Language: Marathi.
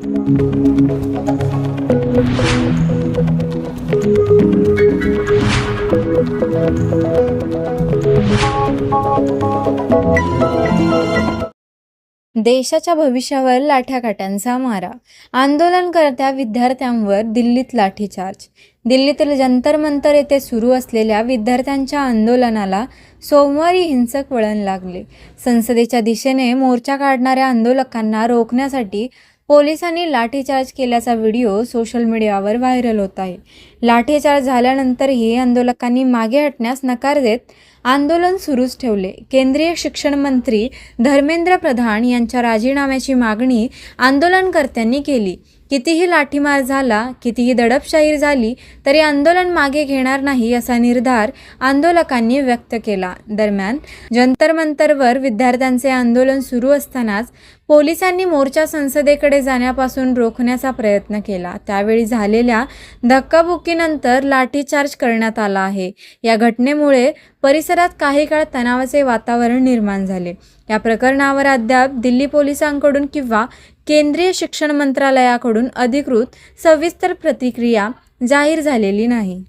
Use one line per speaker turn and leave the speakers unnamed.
देशाच्या भविष्यावर लाठ्याकाठ्यांचा मारा. आंदोलनकर्त्या विद्यार्थ्यांवर दिल्लीत लाठीचार्ज. दिल्लीतील जंतर मंतर येथे सुरू असलेल्या विद्यार्थ्यांच्या आंदोलनाला सोमवारी हिंसक वळण लागले. संसदेच्या दिशेने मोर्चा काढणाऱ्या आंदोलकांना रोखण्यासाठी पोलिसांनी लाठीचार्ज केल्याचा व्हिडिओ सोशल मीडियावर व्हायरल होत आहे. लाठीचार्ज झाल्यानंतरही आंदोलकांनी मागे हटण्यास नकार देत आंदोलन सुरूच ठेवले. केंद्रीय शिक्षण मंत्री धर्मेंद्र प्रधान यांच्या राजीनाम्याची मागणी आंदोलनकर्त्यांनी केली. कितीही लाठीमार झाला, कितीही दडपशाही झाली तरी आंदोलन मागे घेणार नाही असा निर्धार आंदोलकांनी व्यक्त केला. दरम्यान जंतर मंतरवर विद्यार्थ्यांचे आंदोलन सुरू असतानाच पोलिसांनी मोर्चा संसदेकडे जाण्यापासून रोखण्याचा प्रयत्न केला. त्यावेळी झालेल्या धक्काबुक्कीनंतर लाठीचार्ज करण्यात आला आहे. या घटनेमुळे परिसरात काही काळ तणावाचे वातावरण निर्माण झाले. या प्रकरणावर अद्याप दिल्ली पोलिसांकडून किंवा केंद्रीय शिक्षण मंत्रालयाकडून अधिकृत सविस्तर प्रतिक्रिया जाहीर झालेली नाही.